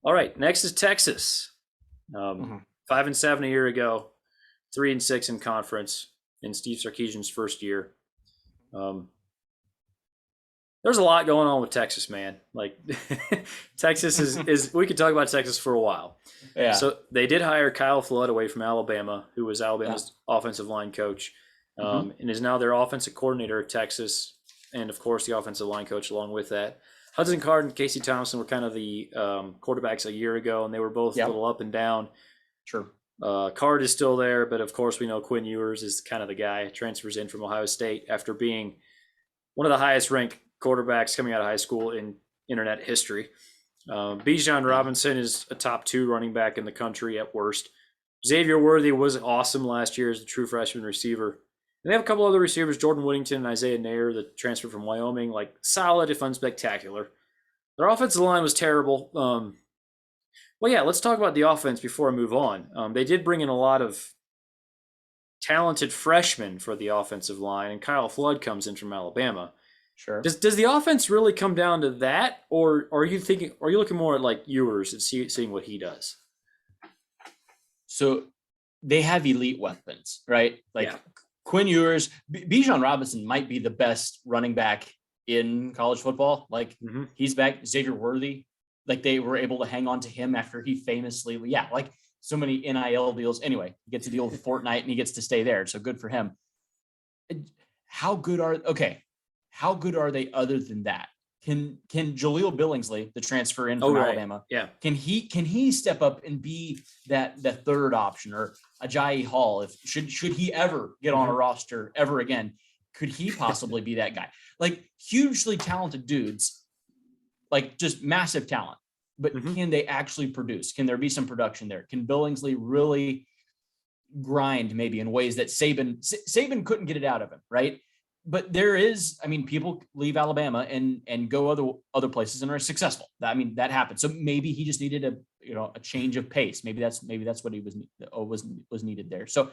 All right, next is Texas. Um, Mhm. 5-7 a year ago, 3-6 in conference in Steve Sarkisian's first year. Um, there's a lot going on with Texas, man. Like Texas is we could talk about Texas for a while. Yeah. So they did hire Kyle Flood away from Alabama, who was Yeah. Alabama's offensive line coach, Hmm. and is now their offensive coordinator at Texas, and of course the offensive line coach along with that. Hudson Card and Casey Thompson were kind of the quarterbacks a year ago, and they were both a Yep. little up and down. Sure. Card is still there, but of course we know Quinn Ewers is kind of the guy. Transfers in from Ohio State after being one of the highest ranked quarterbacks coming out of high school in internet history. Bijan Yeah. Robinson is a top 2 running back in the country at worst. Xavier Worthy was awesome last year as a true freshman receiver. And they have a couple other receivers, Jordan Whittington and Isaiah Nair, the transfer from Wyoming, like solid if unspectacular. Their offensive line was terrible. Well, yeah, let's talk about the offense before I move on. They did bring in a lot of talented freshmen for the offensive line, and Kyle Flood comes in from Alabama. Sure. Does the offense really come down to that, or are you thinking? Are you looking more at like Ewers and seeing what he does? So they have elite weapons, right? Yeah. Like Quinn Ewers, Bijan Robinson might be the best running back in college football. Like Mm-hmm. he's back. Xavier Worthy, like they were able to hang on to him after he famously, like so many NIL deals. Anyway, he gets a deal with Fortnite and he gets to stay there. So good for him. How good are How good are they other than that? Can Jaleel Billingsley, the transfer in from Alabama, Yeah. can he step up and be that third option, or Ajayi Hall? If should he ever get on a roster ever again, could he possibly be that guy? Like hugely talented dudes, like just massive talent. But can they actually produce? Can there be some production there? Can Billingsley really grind maybe in ways that Saban couldn't get it out of him, right? But there is, I mean, people leave Alabama and go other places and are successful. I mean, that happens. So maybe he just needed a change of pace. Maybe that's what he was needed there. So,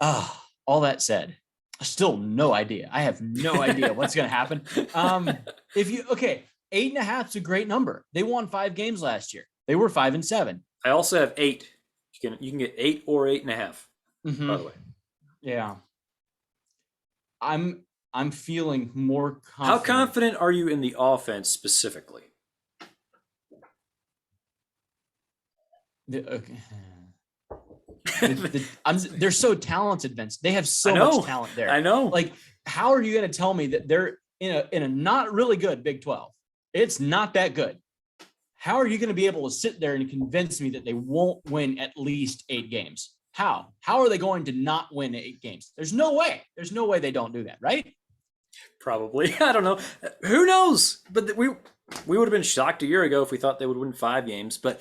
all that said, still no idea. I have no idea what's going to happen. If you 8.5 is a great number. They won 5 games last year. They were 5-7. I also have 8. You can get 8 or 8.5. Mm-hmm. By the way, yeah. I'm feeling more confident. How confident are you in the offense specifically? They're so talented, Vince. They have so much talent there. I know. Like, how are you going to tell me that they're in a not really good Big 12? It's not that good. How are you going to be able to sit there and convince me that they won't win at least 8 games? How are they going to not win 8 games? There's no way. There's no way they don't do that, right? Probably. I don't know. Who knows? But we would have been shocked a year ago if we thought they would win 5 games. But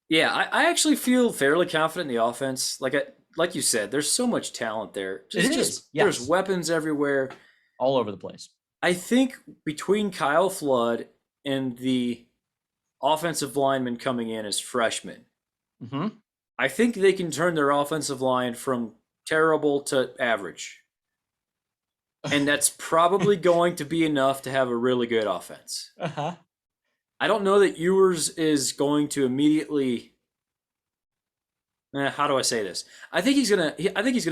yeah, I actually feel fairly confident in the offense. Like you said, there's so much talent there. There's weapons everywhere, all over the place. I think between Kyle Flood and the offensive linemen coming in as freshmen, I think they can turn their offensive line from terrible to average. And that's probably going to be enough to have a really good offense. I don't know that Ewers is going to immediately. How do I say this? I think he's gonna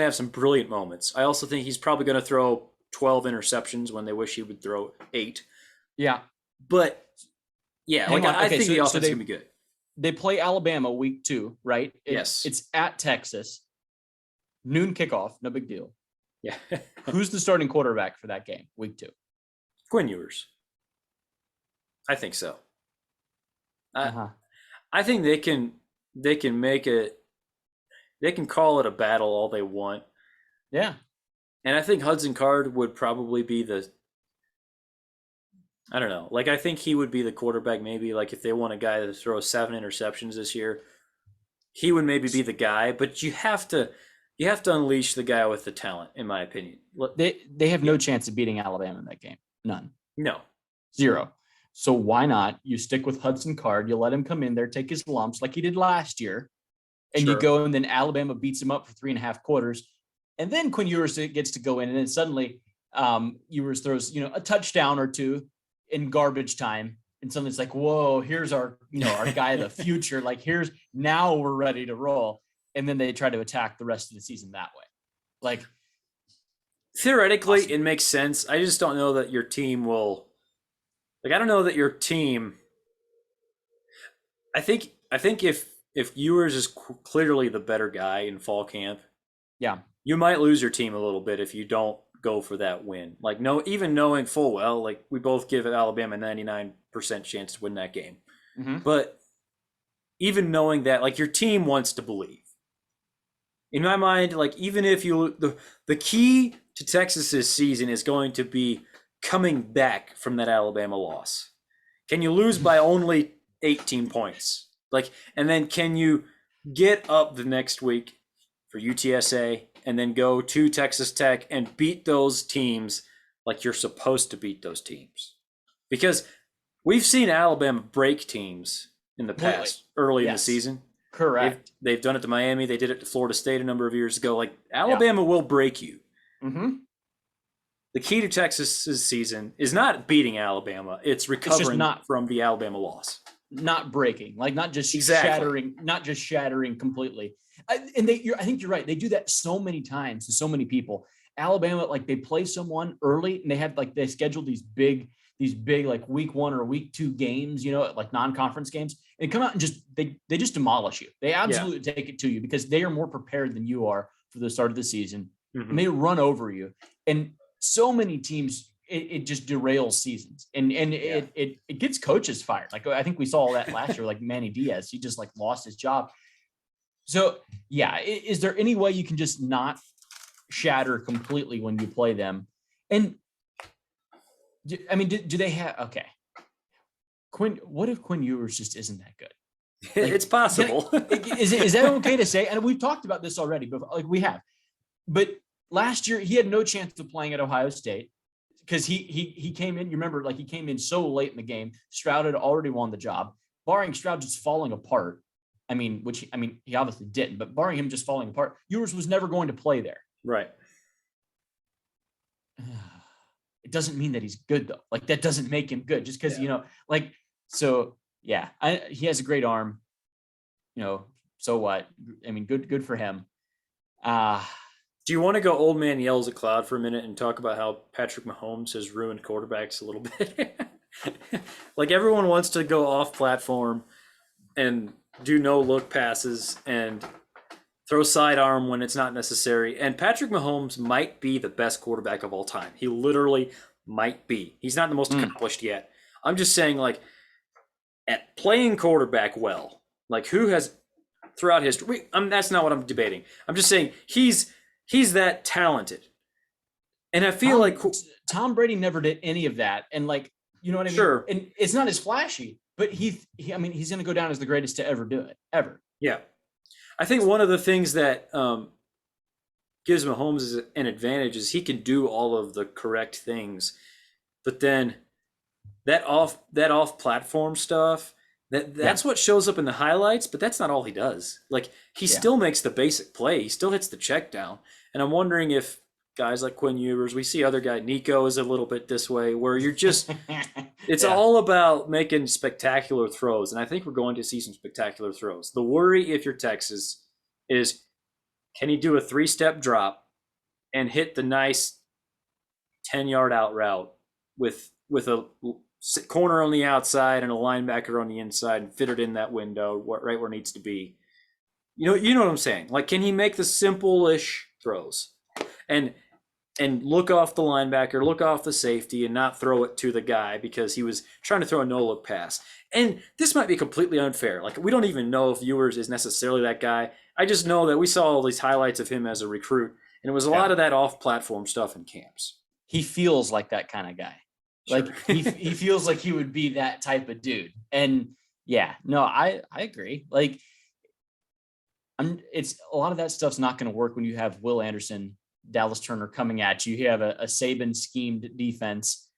have some brilliant moments. I also think he's probably gonna throw 12 interceptions when they wish he would throw 8. Yeah, but yeah, I think the offense is gonna be good. They play Alabama week 2, right? Yes. It's at Texas. Noon kickoff, no big deal. Yeah. Who's the starting quarterback for that game, week 2? Quinn Ewers. I think so. I think they can make it. They can call it a battle all they want. Yeah. And I think Hudson Card would probably be the. I don't know. Like, I think he would be the quarterback. Maybe like if they want a guy to throw 7 interceptions this year, he would maybe be the guy. But you have to unleash the guy with the talent, in my opinion. They have no chance of beating Alabama in that game. None. No. 0. So why not? You stick with Hudson Card. You let him come in there, take his lumps like he did last year, and you go, and then Alabama beats him up for 3.5 quarters, and then Quinn Ewers gets to go in, and then suddenly Ewers throws a touchdown or 2 in garbage time, and something's like, whoa, here's our, our guy of the future. Like now we're ready to roll. And then they try to attack the rest of the season that way. Like, theoretically, awesome. it makes sense. I just don't know that your team will. Like, I don't know that your team. I think if Ewers is clearly the better guy in fall camp, Yeah. you might lose your team a little bit if you don't go for that win. Like, no, even knowing full well, like we both give Alabama a 99% chance to win that game. Mm-hmm. But even knowing that, like your team wants to believe. In my mind, like even if the key to Texas's season is going to be coming back from that Alabama loss. Can you lose by only 18 points? Like, and then can you get up the next week for UTSA and then go to Texas Tech and beat those teams like you're supposed to beat those teams? Because we've seen Alabama break teams in the Completely. past early in the Yes. season. Correct. They've done it to Miami. They did it to Florida State a number of years ago. Like Alabama will break you. Mm-hmm. The key to Texas's season is not beating Alabama. It's recovering from the Alabama loss. Not breaking, like not just Exactly. shattering completely. I think you're right. They do that so many times to so many people. Alabama, like they play someone early and they schedule these big like week 1 or week 2 games, like non-conference games, and come out and just they just demolish you. They absolutely take it to you because they are more prepared than you are for the start of the season. Mm-hmm. And they run over you. And so many teams, it just derails seasons, and it gets coaches fired. Like I think we saw all that last year, like Manny Diaz, he just like lost his job. So yeah, is there any way you can just not shatter completely when you play them? And I mean, do they have okay? Quinn, what if Quinn Ewers just isn't that good? Like, it's possible. Is that okay to say? And we've talked about this already, but like we have. But last year he had no chance of playing at Ohio State because he came in. You remember, like he came in so late in the game. Stroud had already won the job, barring Stroud just falling apart. He obviously didn't, but barring him just falling apart, Ewers was never going to play there. Right. It doesn't mean that he's good though. Like that doesn't make him good just because so yeah. He has a great arm. So what? I mean, good for him. Do you want to go old man yells at cloud for a minute and talk about how Patrick Mahomes has ruined quarterbacks a little bit? Like everyone wants to go off platform and do no look passes and throw sidearm when it's not necessary. And Patrick Mahomes might be the best quarterback of all time. He literally might be. He's not the most accomplished yet. I'm just saying, like, at playing quarterback well, like who has throughout history. That's not what I'm debating. I'm just saying he's that talented. And I feel like Tom Brady never did any of that. And like, you know what I mean? Sure. And it's not as flashy, but he's going to go down as the greatest to ever do it, ever. Yeah. I think one of the things that gives Mahomes an advantage is he can do all of the correct things, but then that off platform stuff, that's what shows up in the highlights, but that's not all he does. Like he still makes the basic play, he still hits the check down, and I'm wondering if guys like Quinn Ewers, we see other guy Nico is a little bit this way, where you're just it's all about making spectacular throws, and I think we're going to see some spectacular throws. The worry if you're Texas is can he do a 3-step drop and hit the nice 10-yard out route with a corner on the outside and a linebacker on the inside and fit it in that window right where it needs to be. You know what I'm saying? Like, can he make the simple-ish throws and look off the linebacker, look off the safety, and not throw it to the guy because he was trying to throw a no-look pass? And this might be completely unfair. Like, we don't even know if Ewers is necessarily that guy. I just know that we saw all these highlights of him as a recruit, and it was a lot of that off-platform stuff in camps. He feels like that kind of guy. Sure. Like he feels like he would be that type of dude. And I agree. Like it's a lot of that stuff's not going to work when you have Will Anderson, Dallas Turner coming at you. You have a Saban schemed defense.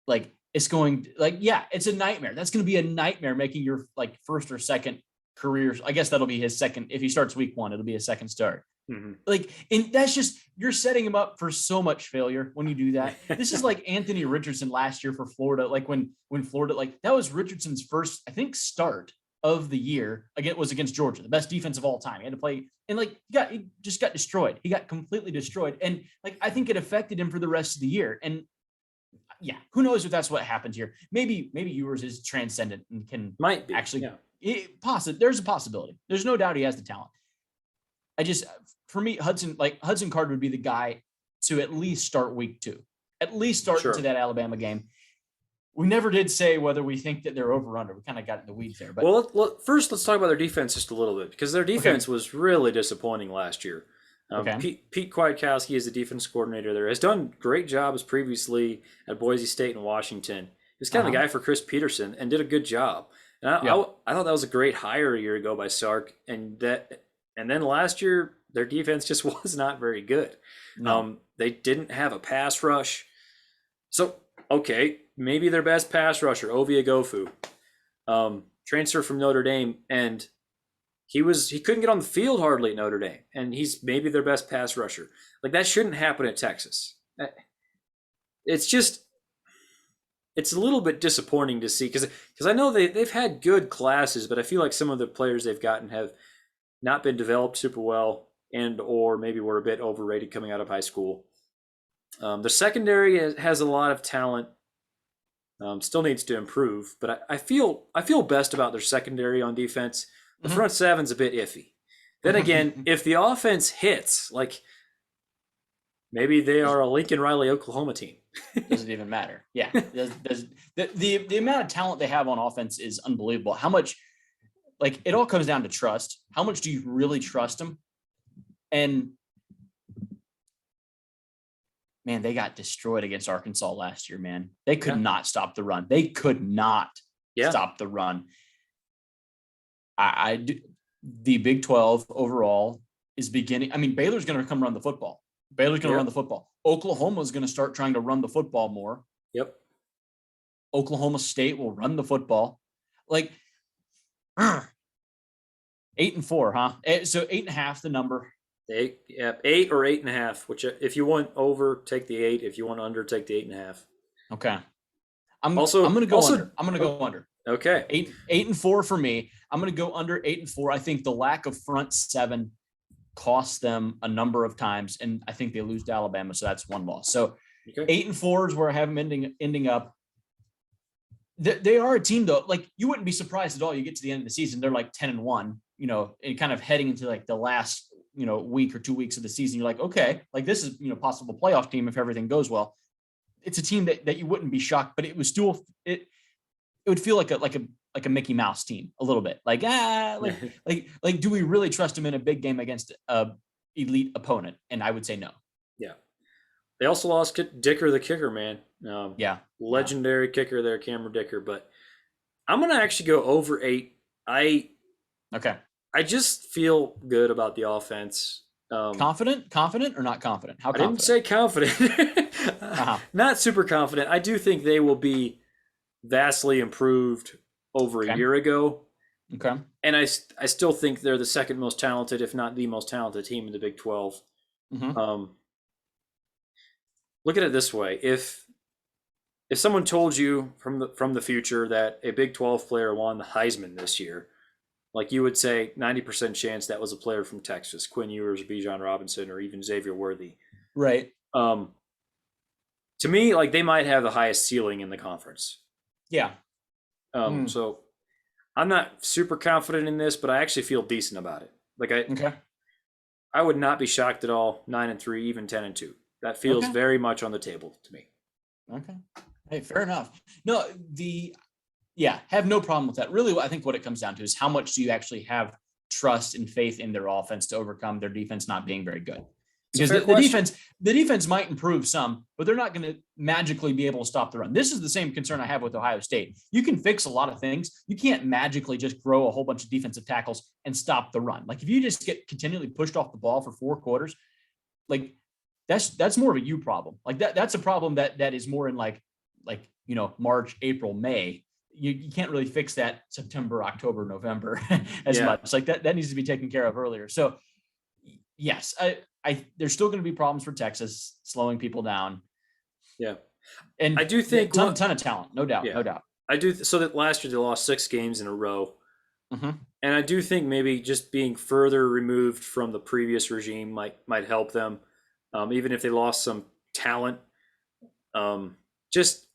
Like it's going it's a nightmare. That's going to be a nightmare making your like first or second career. I guess that'll be his second. If he starts week 1, it'll be his second start. Mm-hmm. Like, and that's just, you're setting him up for so much failure when you do that. This is like Anthony Richardson last year for Florida. Like when Florida, like that was Richardson's first, I think, start of the year. Again, it was against Georgia, the best defense of all time. He had to play, and like he just got destroyed. He got completely destroyed. And like, I think it affected him for the rest of the year. And yeah, who knows if that's what happened here. Maybe Ewers is transcendent and can Might be. actually there's a possibility. There's no doubt he has the talent. For me, Hudson Card would be the guy to at least start week 2, at least start into that Alabama game. We never did say whether we think that they're over or under. We kind of got in the weeds there. But first let's talk about their defense just a little bit, because their defense was really disappointing last year. Pete Kwiatkowski is the defense coordinator there. Has done great jobs previously at Boise State and Washington. He's kind of the guy for Chris Peterson and did a good job. And I thought that was a great hire a year ago by Sark, and then last year their defense just was not very good. No. They didn't have a pass rush. So, maybe their best pass rusher, Ovie Agofu, transfer from Notre Dame, and he couldn't get on the field hardly at Notre Dame, and he's maybe their best pass rusher. Like, that shouldn't happen at Texas. It's a little bit disappointing to see, because I know they've had good classes, but I feel like some of the players they've gotten have not been developed super well, and or maybe were a bit overrated coming out of high school. The secondary has a lot of talent. Still needs to improve, but I feel best about their secondary on defense. The front seven's a bit iffy. Then again, if the offense hits, like maybe they are a Lincoln Riley Oklahoma team. Doesn't even matter. Yeah, the amount of talent they have on offense is unbelievable. How much, like, it all comes down to trust. How much do you really trust them? And man, they got destroyed against Arkansas last year, man. They could not stop the run. They could not stop the run. The Big 12 overall is beginning. I mean, Baylor's going to come run the football. Baylor's going to run the football. Oklahoma's going to start trying to run the football more. Yep. Oklahoma State will run the football. Like 8-4, huh? So 8.5, the number. 8 or 8.5. Which, if you want over, take the 8. If you want under, take the 8.5. Okay. I'm going to go under. I'm going to go under. Okay. 8-4 for me. I'm going to go under 8-4. I think the lack of front seven costs them a number of times, and I think they lose to Alabama, so that's one loss. So 8-4 is where I have them ending up. They are a team, though. Like, you wouldn't be surprised at all. You get to the end of the season, they're like 10-1. And kind of heading into like the last week or 2 weeks of the season. You're like, okay, like this is possible playoff team if everything goes well. It's a team that you wouldn't be shocked, but it was still it would feel like a Mickey Mouse team a little bit. Like like do we really trust them in a big game against a elite opponent? And I would say no. Yeah. They also lost Dicker the kicker, man. Legendary kicker there, Cameron Dicker. But I'm gonna actually go over 8. I just feel good about the offense. Confident or not confident? How confident? I didn't say confident. Not super confident. I do think they will be vastly improved over a year ago. Okay. And I still think they're the second most talented, if not the most talented team in the Big 12. Look at it this way. If someone told you from the future that a Big 12 player won the Heisman this year, like, you would say 90% chance that was a player from Texas, Quinn Ewers, Bijan Robinson, or even Xavier Worthy. Right. To me, like, they might have the highest ceiling in the conference. Yeah. So I'm not super confident in this, but I actually feel decent about it. Like, I would not be shocked at all. 9-3, even 10-2. That feels very much on the table to me. Okay. Hey, fair enough. No, have no problem with that. Really, I think what it comes down to is how much do you actually have trust and faith in their offense to overcome their defense not being very good? Because the defense might improve some, but they're not going to magically be able to stop the run. This is the same concern I have with Ohio State. You can fix a lot of things. You can't magically just grow a whole bunch of defensive tackles and stop the run. Like, if you just get continually pushed off the ball for 4 quarters, like that's more of a you problem. Like that's a problem that is more in like March, April, May. you can't really fix that September, October, November as Yeah. much. Like that needs to be taken care of earlier. So yes, there's still going to be problems for Texas slowing people down, Yeah. and I do think ton of talent, no doubt, yeah. no doubt. So that last year they lost 6 games in a row. Mm-hmm. And I do think maybe just being further removed from the previous regime might help them, even if they lost some talent. Just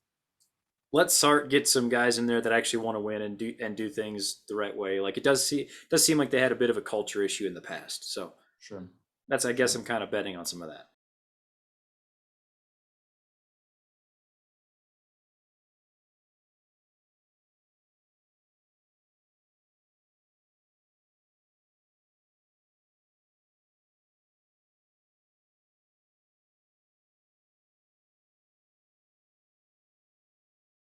let Sark get some guys in there that actually want to win and do things the right way. Like it does seem like they had a bit of a culture issue in the past. So Sure. I guess Sure. I'm kind of betting on some of that.